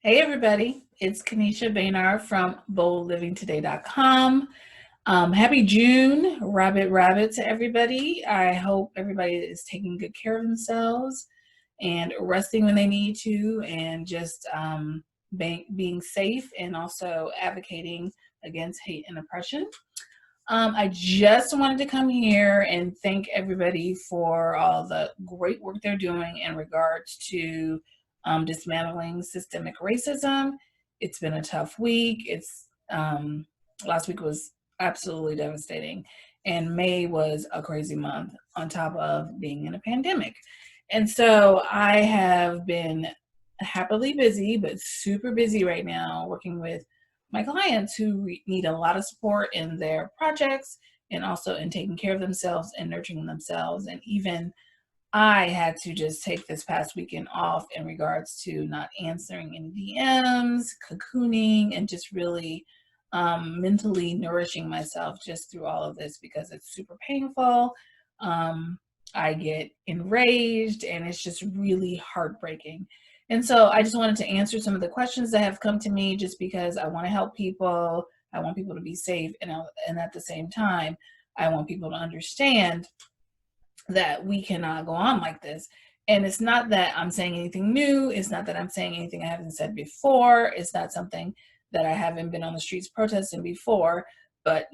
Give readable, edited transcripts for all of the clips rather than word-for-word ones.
Hey everybody, it's Kanisha Bainar from BoldLivingToday.com. Happy June, rabbit to everybody. I hope everybody is taking good care of themselves and resting when they need to, and just being safe, and also advocating against hate and oppression. I just wanted to come here and thank everybody for all the great work they're doing in regards to dismantling systemic racism. It's been a tough week. Last week was absolutely devastating, and May was a crazy month on top of being in a pandemic. And so I have been happily busy, but super busy right now, working with my clients who need a lot of support in their projects, and also in taking care of themselves and nurturing themselves. And even I had to just take this past weekend off in regards to not answering any DMs, cocooning, and just really mentally nourishing myself just through all of this, because it's super painful. I get enraged, and it's just really heartbreaking. And so I just wanted to answer some of the questions that have come to me, just because I want to help people. I want people to be safe. And at the same time, I want people to understand that we cannot go on like this. And it's not that I'm saying anything new. It's not that I'm saying anything I haven't said before. It's not something that I haven't been on the streets protesting before. But,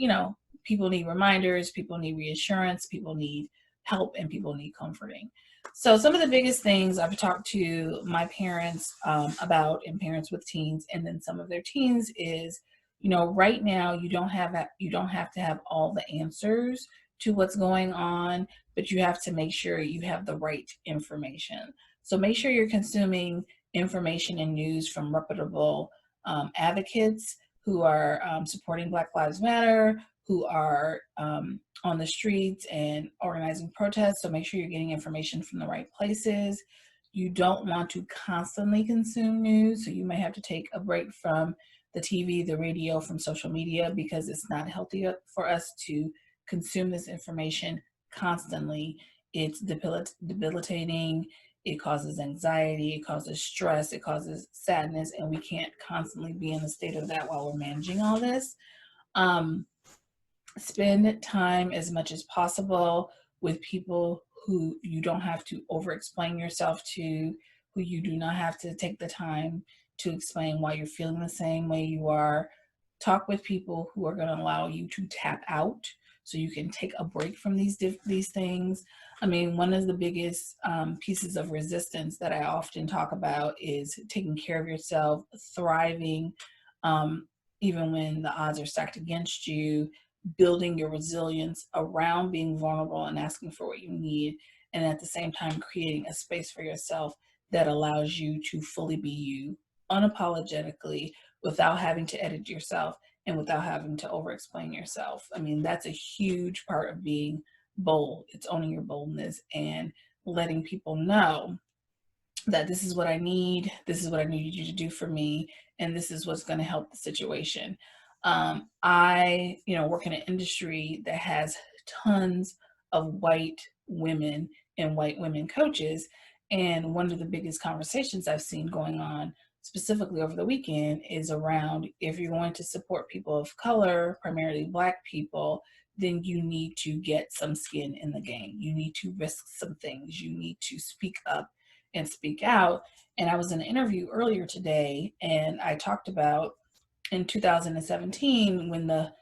people need reminders, people need reassurance, people need help, and people need comforting. So some of the biggest things I've talked to my parents about, and parents with teens, and then some of their teens, is, right now you don't have to have all the answers to what's going on, but you have to make sure you have the right information. So make sure you're consuming information and news from reputable advocates who are supporting Black Lives Matter, who are on the streets and organizing protests. So make sure you're getting information from the right places. You don't want to constantly consume news, so you may have to take a break from the TV, the radio, from social media, because it's not healthy for us to consume this information constantly. It's debilitating. It causes anxiety, it causes stress, it causes sadness, and we can't constantly be in a state of that while we're managing all this. Spend time as much as possible with people who you don't have to over explain yourself to, who you do not have to take the time to explain why you're feeling the same way you are. Talk with people who are going to allow you to tap out, so you can take a break from these things. I mean, one of the biggest pieces of resistance that I often talk about is taking care of yourself, thriving, even when the odds are stacked against you, building your resilience around being vulnerable and asking for what you need, and at the same time creating a space for yourself that allows you to fully be you, unapologetically, without having to edit yourself and without having to over explain yourself. I mean, that's a huge part of being bold. It's owning your boldness and letting people know that this is what I need, this is what I need you to do for me, and this is what's going to help the situation. I work in an industry that has tons of white women and white women coaches, and one of the biggest conversations I've seen going on specifically over the weekend is around, if you're going to support people of color, primarily Black people, then you need to get some skin in the game. You need to risk some things. You need to speak up and speak out. And I was in an interview earlier today, and I talked about in 2017, when the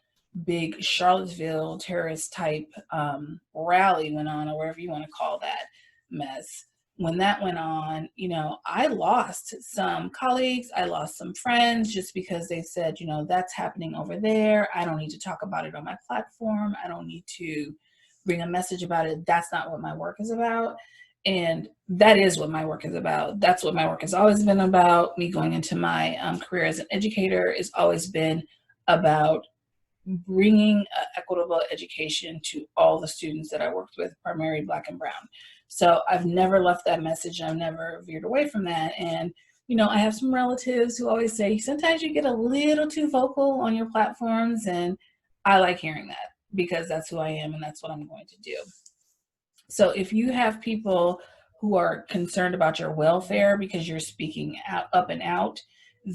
big Charlottesville terrorist type rally went on, or whatever you want to call that mess. When that went on, I lost some colleagues, I lost some friends, just because they said, that's happening over there. I don't need to talk about it on my platform. I don't need to bring a message about it. That's not what my work is about. And that is what my work is about. That's what my work has always been about. Me going into my career as an educator has always been about bringing equitable education to all the students that I worked with, primarily Black and Brown. So I've never left that message. I've never veered away from that. And, I have some relatives who always say, sometimes you get a little too vocal on your platforms. And I like hearing that, because that's who I am and that's what I'm going to do. So if you have people who are concerned about your welfare because you're speaking up and out,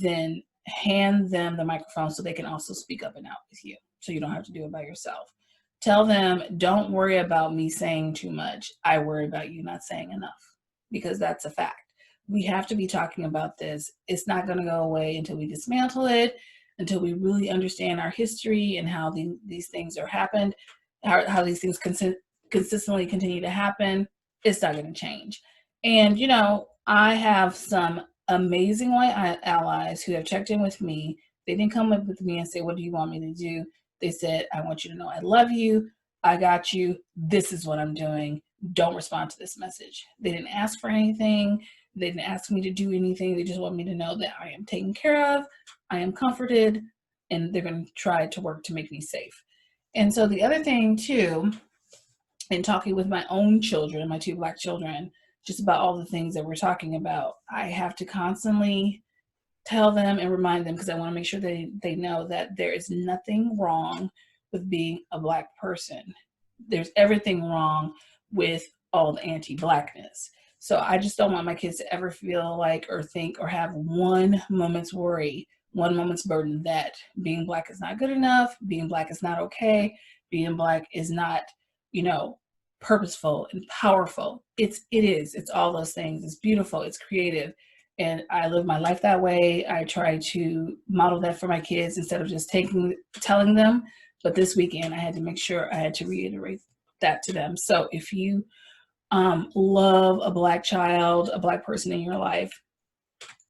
then hand them the microphone so they can also speak up and out with you, so you don't have to do it by yourself. Tell them, don't worry about me saying too much. I worry about you not saying enough, because that's a fact. We have to be talking about this. It's not going to go away until we dismantle it, until we really understand our history and how these things are happened, how these things consistently continue to happen. It's not going to change. And, you know, I have some amazing white allies who have checked in with me. They didn't come up with me and say, what do you want me to do? They said, I want you to know I love you. I got you. This is what I'm doing. Don't respond to this message. They didn't ask for anything. They didn't ask me to do anything. They just want me to know that I am taken care of, I am comforted, and they're going to try to work to make me safe. And so the other thing too, in talking with my own children, my two Black children, just about all the things that we're talking about, I have to constantly tell them and remind them, because I want to make sure they know that there is nothing wrong with being a Black person. There's everything wrong with all the anti-Blackness. So I just don't want my kids to ever feel like or think or have one moment's worry, one moment's burden that being Black is not good enough, being Black is not okay, being Black is not, you know, purposeful and powerful. It is. It's all those things. It's beautiful. It's creative. And I live my life that way. I try to model that for my kids instead of just telling them. But this weekend, I had to make sure I had to reiterate that to them. So if you love a Black child, a Black person in your life,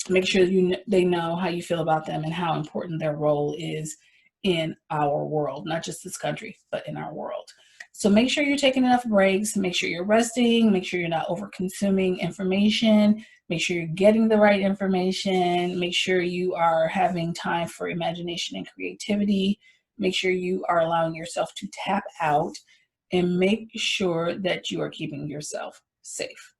make sure they know how you feel about them and how important their role is in our world, not just this country, but in our world. So make sure you're taking enough breaks, make sure you're resting, make sure you're not over consuming information, make sure you're getting the right information, make sure you are having time for imagination and creativity, make sure you are allowing yourself to tap out, and make sure that you are keeping yourself safe.